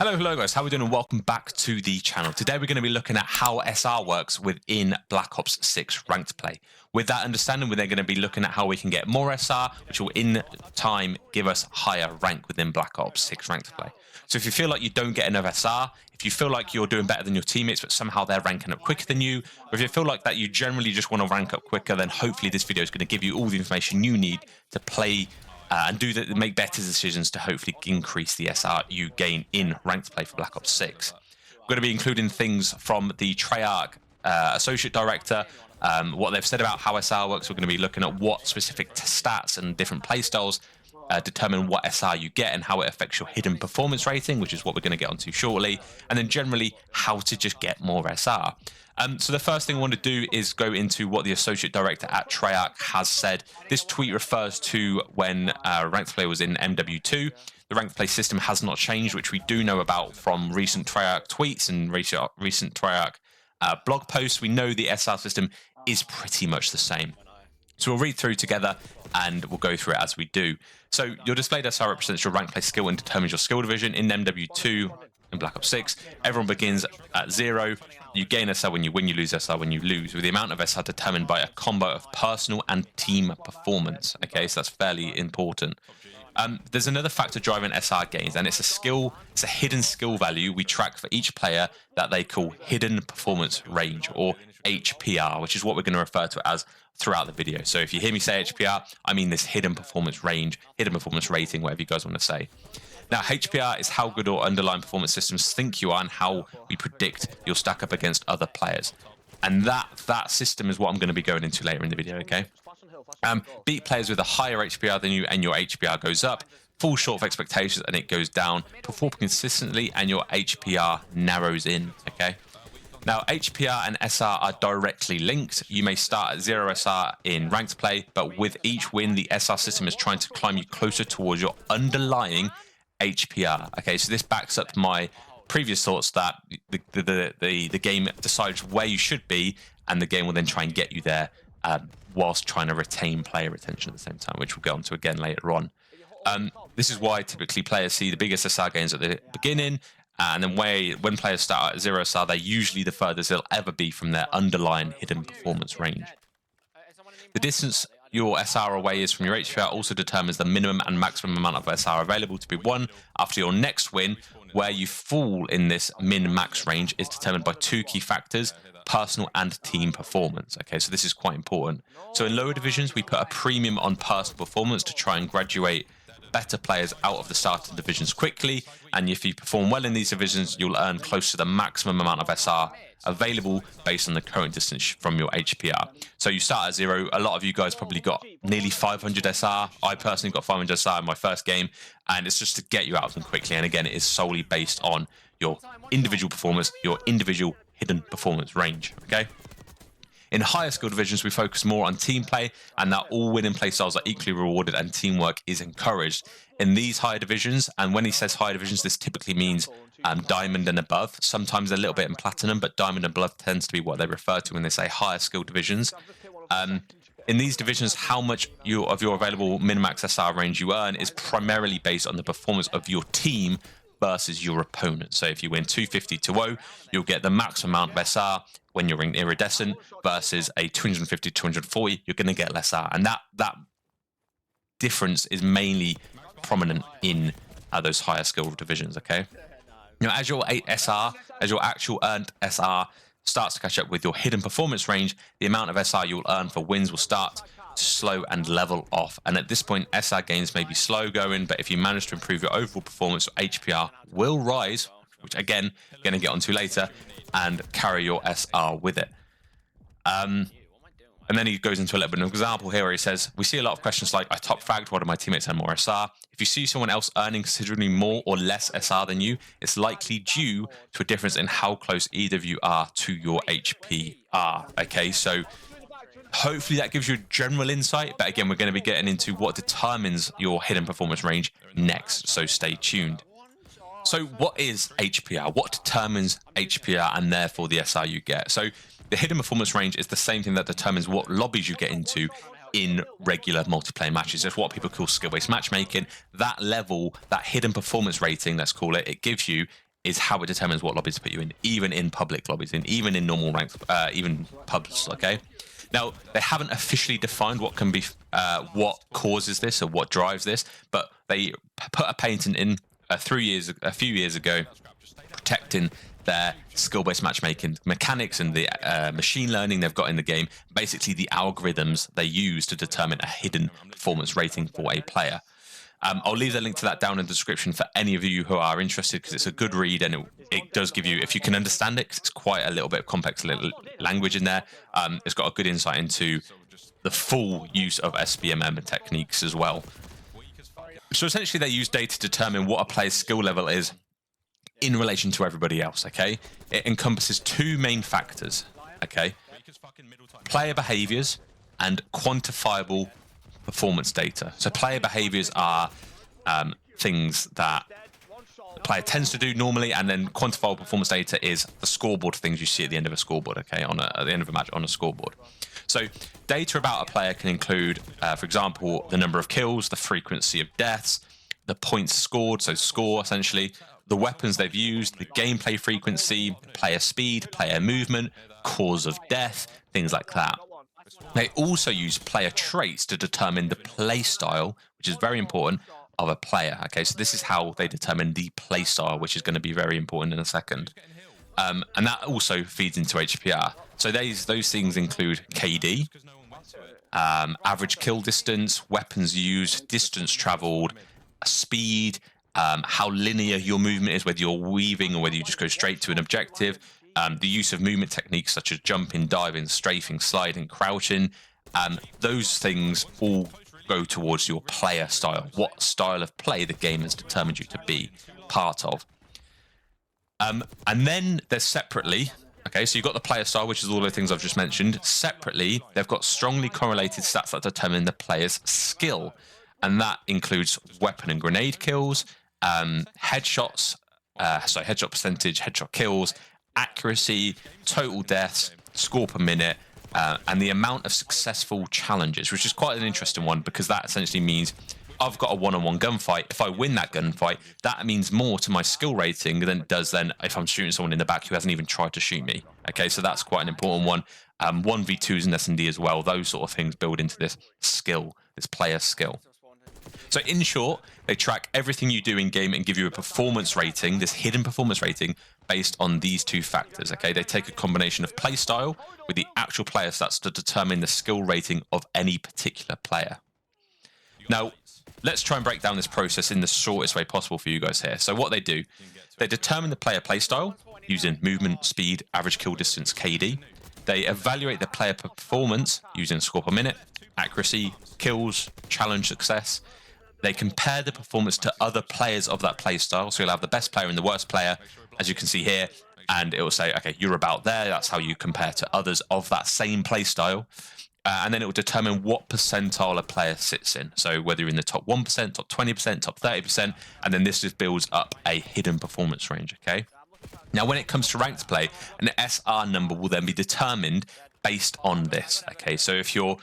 Hello guys, how are we doing and welcome back to the channel. Today we're going to be looking at how SR works within Black Ops 6 ranked play. With that understanding, we're then going to be looking at how we can get more SR, which will in time give us higher rank within Black Ops 6 ranked play. So if you feel like you don't get enough SR, if you feel like you're doing better than your teammates but somehow they're ranking up quicker than you, or if you feel like that you generally just want to rank up quicker, then hopefully this video is going to give you all the information you need to play and make better decisions to hopefully increase the SR you gain in ranked play for Black Ops 6. We're going to be including things from the Treyarch Associate Director, what they've said about how SR works. We're going to be looking at what specific stats and different playstyles determine what SR you get and how it affects your hidden performance rating, which is what we're going to get onto shortly, and then generally how to just get more SR. So the first thing I want to do is go into what the Associate Director at Treyarch has said. This tweet refers to when ranked play was in MW2. The ranked play system has not changed, which we do know about from recent Treyarch tweets and recent Treyarch blog posts. We know the SR system is pretty much the same. So we'll read through together and we'll go through it as we do. So your displayed SR represents your rank play skill and determines your skill division. In MW2 in Black Ops 6, everyone begins at 0. You gain SR when you win, you lose SR when you lose, with the amount of SR determined by a combo of personal and team performance. Okay, so that's fairly important. There's another factor driving SR gains, and it's a hidden skill value we track for each player that they call hidden performance range, or HPR, which is what we're going to refer to it as throughout the video. So if you hear me say HPR, I mean this hidden performance range, hidden performance rating, whatever you guys want to say. Now, HPR is how good or underlying performance systems think you are and how we predict you'll stack up against other players. And that system is what I'm going to be going into later in the video, okay? Beat players with a higher HPR than you and your HPR goes up, fall short of expectations and it goes down, perform consistently and your HPR narrows in, okay? Now, HPR and SR are directly linked. You may start at 0 SR in ranked play, but with each win, the SR system is trying to climb you closer towards your underlying HPR. Okay, so this backs up my previous thoughts that the game decides where you should be, and the game will then try and get you there whilst trying to retain player retention at the same time, which we'll get onto again later on. This is why typically players see the biggest SR gains at the beginning, and then when players start at 0 SR, they're usually the furthest they'll ever be from their underlying hidden performance range. The distance your SR away is from your HPR also determines the minimum and maximum amount of SR available to be won after your next win. Where you fall in this min-max range is determined by two key factors: personal and team performance. Okay, so this is quite important. So in lower divisions, we put a premium on personal performance to try and graduate better players out of the starting divisions quickly, and if you perform well in these divisions, you'll earn close to the maximum amount of SR available based on the current distance from your HPR. So you start at 0. A lot of you guys probably got nearly 500 SR. I personally got 500 SR in my first game, and it's just to get you out of them quickly. And again, it is solely based on your individual performance, your individual hidden performance range, okay? In higher skill divisions, we focus more on team play, and that all winning play styles are equally rewarded and teamwork is encouraged. In these higher divisions, and when he says higher divisions, this typically means diamond and above. Sometimes a little bit in platinum, but diamond and above tends to be what they refer to when they say higher skill divisions. In these divisions, how much of your available min-max SR range you earn is primarily based on the performance of your team versus your opponent. So if you win 250-0, you'll get the maximum amount of SR. When you're in iridescent versus a 250-240, you're going to get less SR. And that difference is mainly prominent in those higher skill divisions, okay? Now, as your as your actual earned SR starts to catch up with your hidden performance range, the amount of SR you'll earn for wins will start to slow and level off. And at this point, SR gains may be slow going, but if you manage to improve your overall performance, HPR will rise, which again, we're going to get onto later, and carry your SR with it. And then he goes into a little bit of an example here where he says, we see a lot of questions like, I top fragged, why do my teammates earn more SR? If you see someone else earning considerably more or less SR than you, it's likely due to a difference in how close either of you are to your HPR. Okay, so hopefully that gives you a general insight, but again, we're going to be getting into what determines your hidden performance range next, so stay tuned. So what is HPR? What determines HPR and therefore the SR you get? So the hidden performance range is the same thing that determines what lobbies you get into in regular multiplayer matches. It's what people call skill-based matchmaking. That level, that hidden performance rating, let's call it, it gives you is how it determines what lobbies to put you in, even in public lobbies, and even in normal ranks, even pubs. Okay. Now they haven't officially defined what can be, what causes this or what drives this, but they put a patent in a few years ago, protecting their skill-based matchmaking mechanics and the machine learning they've got in the game. Basically, the algorithms they use to determine a hidden performance rating for a player. I'll leave the link to that down in the description for any of you who are interested, because it's a good read, and it does give you, if you can understand it, because it's quite a little bit of complex language in there, it's got a good insight into the full use of SBMM techniques as well. So essentially they use data to determine what a player's skill level is in relation to everybody else, okay? It encompasses two main factors, okay? Player behaviors and quantifiable performance data. So player behaviors are things that the player tends to do normally, and then quantifiable performance data is the scoreboard things you see at the end of a scoreboard, okay, at the end of a match on a scoreboard. So data about a player can include, for example, the number of kills, the frequency of deaths, the points scored, so score essentially, the weapons they've used, the gameplay frequency, player speed, player movement, cause of death, things like that. They also use player traits to determine the play style, which is very important, of a player. Okay, so this is how they determine the play style, which is going to be very important in a second. And that also feeds into HPR. So those things include KD, average kill distance, weapons used, distance traveled, speed, how linear your movement is, whether you're weaving or whether you just go straight to an objective, the use of movement techniques such as jumping, diving, strafing, sliding, crouching. Those things all go towards your player style, what style of play the game has determined you to be part of. And then there's separately, okay, so you've got the player style, which is all the things I've just mentioned. Separately, they've got strongly correlated stats that determine the player's skill, and that includes weapon and grenade kills, headshots, headshot percentage, headshot kills, accuracy, total deaths, score per minute, and the amount of successful challenges, which is quite an interesting one, because that essentially means I've got a one-on-one gunfight. If I win that gunfight, that means more to my skill rating than it does then if I'm shooting someone in the back who hasn't even tried to shoot me. Okay, so that's quite an important one. 1v2s in S&D as well, those sort of things build into this skill, this player skill. So in short, they track everything you do in game and give you a performance rating, this hidden performance rating, based on these two factors. Okay, they take a combination of play style with the actual player stats to determine the skill rating of any particular player. Now, let's try and break down this process in the shortest way possible for you guys here. So what they do, they determine the player play style using movement, speed, average kill distance, KD. They evaluate the player performance using score per minute, accuracy, kills, challenge success. They compare the performance to other players of that play style. So you'll have the best player and the worst player, as you can see here, and it will say, okay, you're about there. That's how you compare to others of that same play style. And then it will determine what percentile a player sits in. So whether you're in the top 1%, top 20%, top 30%, and then this just builds up a hidden performance range, okay? Now, when it comes to ranked play, an SR number will then be determined based on this, okay? So if you're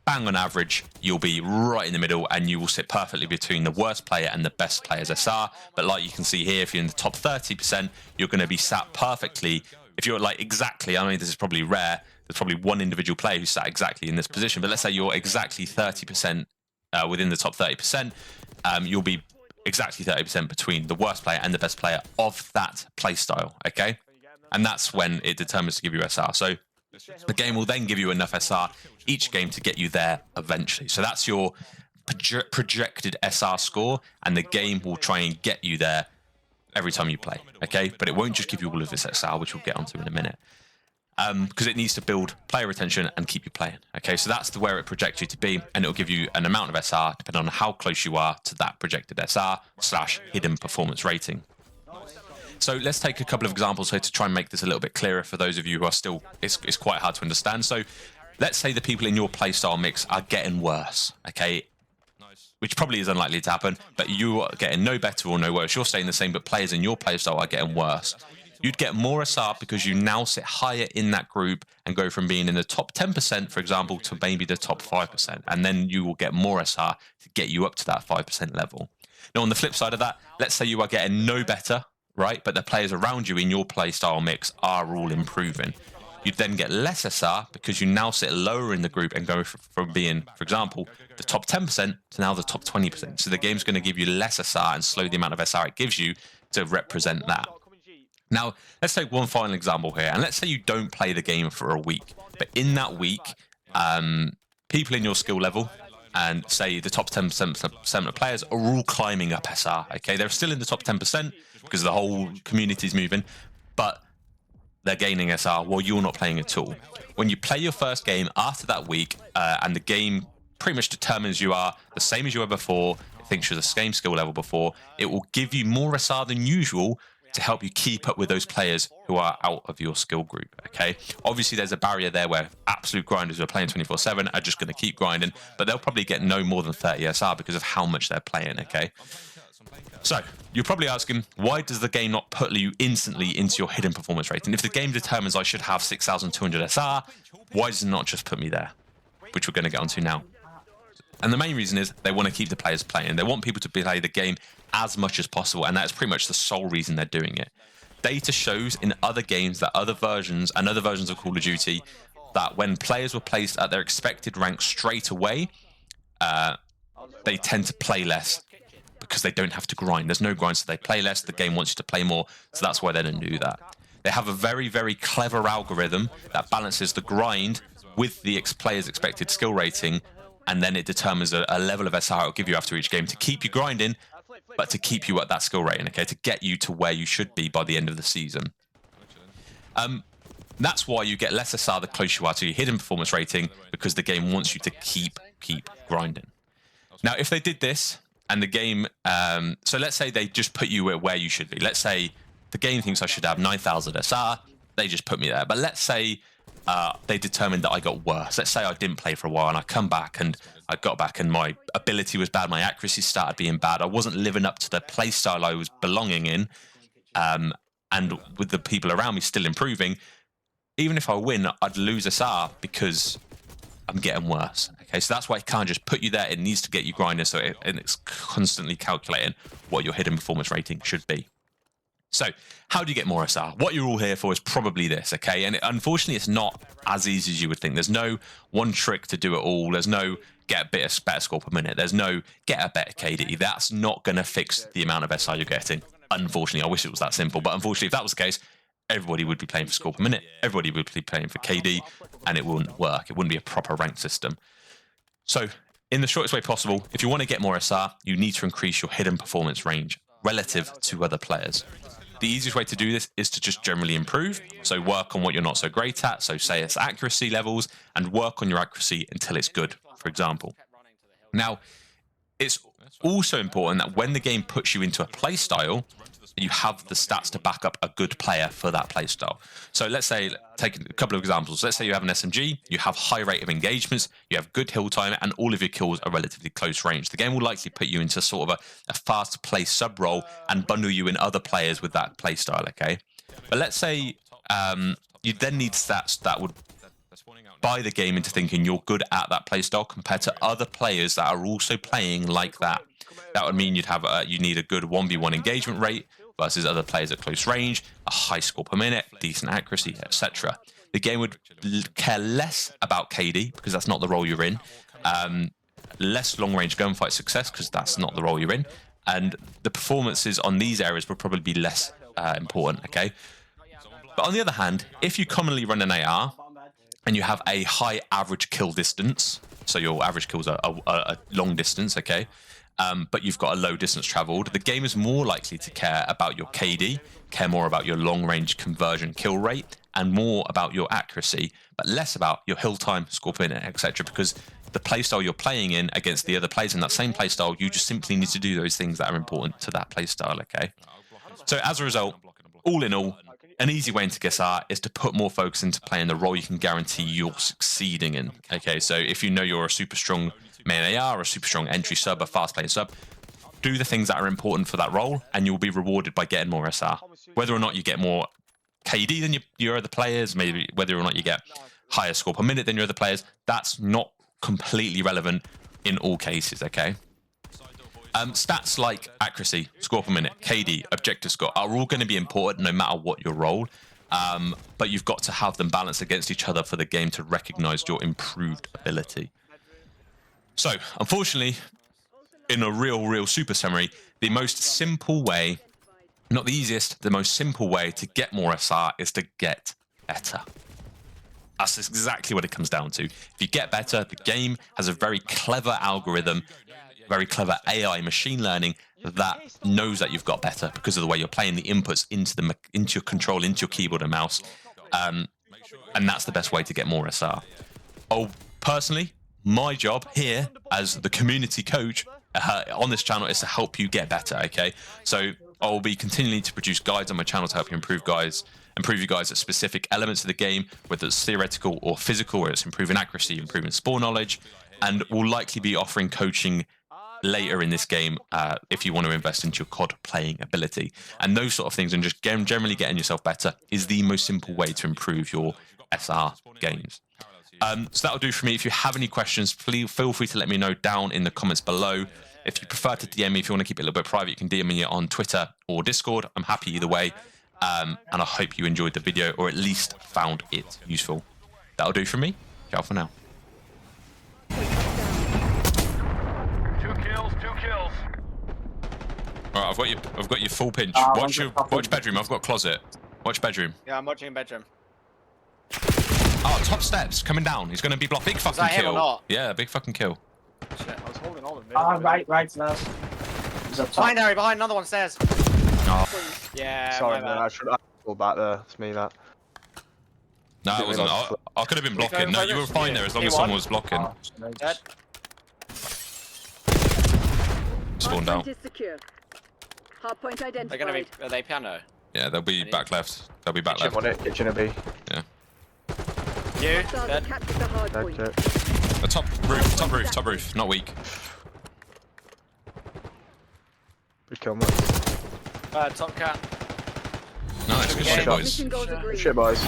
bang on average, you'll be right in the middle, and you will sit perfectly between the worst player and the best player's SR. But like you can see here, if you're in the top 30%, you're going to be sat perfectly. If you're like exactly, I mean, this is probably rare, there's probably one individual player who's sat exactly in this position, but let's say you're exactly 30% within the top 30%, you'll be exactly 30% between the worst player and the best player of that play style, okay? And that's when it determines to give you SR. So the game will then give you enough SR each game to get you there eventually. So that's your projected SR score, and the game will try and get you there every time you play, okay? But it won't just give you all of this SR, which we'll get onto in a minute, because it needs to build player retention and keep you playing, okay? So that's where it projects you to be, and it'll give you an amount of SR depending on how close you are to that projected SR / hidden performance rating. So let's take a couple of examples here to try and make this a little bit clearer for those of you who are still, it's quite hard to understand. So let's say the people in your playstyle mix are getting worse, okay? Which probably is unlikely to happen, but you are getting no better or no worse. You're staying the same, but players in your playstyle are getting worse. You'd get more SR because you now sit higher in that group and go from being in the top 10%, for example, to maybe the top 5%. And then you will get more SR to get you up to that 5% level. Now, on the flip side of that, let's say you are getting no better right? But the players around you in your playstyle mix are all improving. You'd then get less SR because you now sit lower in the group and go from being, for example, the top 10% to now the top 20%. So the game's going to give you less SR and slow the amount of SR it gives you to represent that. Now, let's take one final example here. And let's say you don't play the game for a week. But in that week, people in your skill level, and say the top 10% of players are all climbing up SR, okay? They're still in the top 10% because the whole community's moving, but they're gaining SR while you're not playing at all. When you play your first game after that week, and the game pretty much determines you are the same as you were before, it thinks you're the same skill level before, it will give you more SR than usual to help you keep up with those players who are out of your skill group, okay? Obviously, there's a barrier there where absolute grinders who are playing 24/7 are just going to keep grinding, but they'll probably get no more than 30 SR because of how much they're playing, okay? So, you're probably asking, why does the game not put you instantly into your hidden performance rating? If the game determines I should have 6,200 SR, why does it not just put me there? Which we're going to get onto now. And the main reason is they want to keep the players playing. They want people to play the game as much as possible, and that's pretty much the sole reason they're doing it. Data shows in other games that other versions of Call of Duty that when players were placed at their expected rank straight away, they tend to play less because they don't have to grind. There's no grind, so they play less. The game wants you to play more, so that's why they don't do that. They have a very, very clever algorithm that balances the grind with the player's expected skill rating, and then it determines a level of SR it'll give you after each game to keep you grinding, but to keep you at that skill rating, okay, to get you to where you should be by the end of the season. That's why you get less SR the closer you are to your hidden performance rating, because the game wants you to keep grinding. Now, if they did this, and the game, so let's say they just put you where you should be. Let's say the game thinks I should have 9,000 SR, they just put me there. But let's say they determined that I got worse. Let's say I didn't play for a while and I come back and I got back and my ability was bad, my accuracy started being bad, I wasn't living up to the playstyle I was belonging in, and with the people around me still improving, even if I win, I'd lose SR because I'm getting worse. Okay, so that's why it can't just put you there. It needs to get you grinding, so it's constantly calculating what your hidden performance rating should be. So, how do you get more SR? What you're all here for is probably this, okay? And unfortunately, it's not as easy as you would think. There's no one trick to do it all. There's no get a better score per minute. There's no get a better KD. That's not going to fix the amount of SR you're getting. Unfortunately, I wish it was that simple, but unfortunately, if that was the case, everybody would be playing for score per minute. Everybody would be playing for KD, and it wouldn't work. It wouldn't be a proper ranked system. So, in the shortest way possible, if you want to get more SR, you need to increase your hidden performance range relative to other players. The easiest way to do this is to just generally improve. So work on what you're not so great at. So say it's accuracy levels, and work on your accuracy until it's good, for example. Now, it's also important that when the game puts you into a playstyle, you have the stats to back up a good player for that playstyle. So let's say, take a couple of examples. Let's say you have an SMG, you have high rate of engagements, you have good hill time, and all of your kills are relatively close range. The game will likely put you into sort of a fast play sub role and bundle you in other players with that playstyle, okay? But let's say you then need stats that would buy the game into thinking you're good at that playstyle compared to other players that are also playing like that. That would mean you need a good 1v1 engagement rate versus other players at close range, a high score per minute, decent accuracy, etc. The game would care less about KD because that's not the role you're in, less long-range gunfight success because that's not the role you're in, and the performances on these areas would probably be less important, okay? But on the other hand, if you commonly run an AR and you have a high average kill distance, so your average kills are a long distance, okay? But you've got a low distance traveled, the game is more likely to care about your KD, care more about your long range conversion kill rate, and more about your accuracy, but less about your hill time, score per minute, etc. Because the playstyle you're playing in against the other players in that same playstyle, you just simply need to do those things that are important to that playstyle, okay? So as a result, all in all, an easy way into SR is to put more focus into playing the role you can guarantee you're succeeding in, okay? So if you know you're a super strong main AR, a super strong entry sub, a fast playing sub, do the things that are important for that role and you'll be rewarded by getting more SR. Whether or not you get more KD than your other players, maybe whether or not you get higher score per minute than your other players, that's not completely relevant in all cases, okay? Stats like accuracy, score per minute, KD, objective score are all going to be important no matter what your role. But you've got to have them balanced against each other for the game to recognize your improved ability. So, unfortunately, in a real super summary, the most simple way, not the easiest, the most simple way to get more SR is to get better. That's exactly what it comes down to. If you get better, the game has a very clever algorithm, very clever AI machine learning that knows that you've got better because of the way you're playing the inputs into your control, into your keyboard and mouse. And that's the best way to get more SR. Oh, personally, my job here as the community coach on this channel is to help you get better, okay? So I'll be continuing to produce guides on my channel to help you improve you guys at specific elements of the game, whether it's theoretical or physical, where it's improving accuracy, improving spore knowledge, and we'll likely be offering coaching later in this game if you want to invest into your COD playing ability. And those sort of things, and just generally getting yourself better, is the most simple way to improve your SR games. So that'll do for me. If you have any questions, please feel free to let me know down in the comments below. If you prefer to DM me, if you want to keep it a little bit private, you can DM me on Twitter or Discord. I'm happy either way. And I hope you enjoyed the video, or at least found it useful. That'll do for me. Ciao for now. 2 kills. All right, I've got your full pinch. Watch bedroom. I've got closet. Watch bedroom. Yeah, I'm watching bedroom. Oh, top steps coming down. He's going to be blocked. Big fucking that him kill. or not? Yeah, big fucking kill. Shit, I was holding all of it. Right now. Behind Harry, behind another one stairs. Oh. Yeah. Sorry, man. I should have pulled back there. It's me that. No, it wasn't. I could have been blocking. No, you were fine there as long as someone was blocking. Dead. Spawned out. Hardpoint identified. They're gonna be. Are they piano? Yeah, they'll be back left. They'll be back left. On it. Kitchen B. Yeah. You. Hostiles Dead. have captured the hardpoint. Okay. The top roof, not weak. Good kill, man. Top cat. Nice, good shit, boys. Mission goals agreed. Shit, boys.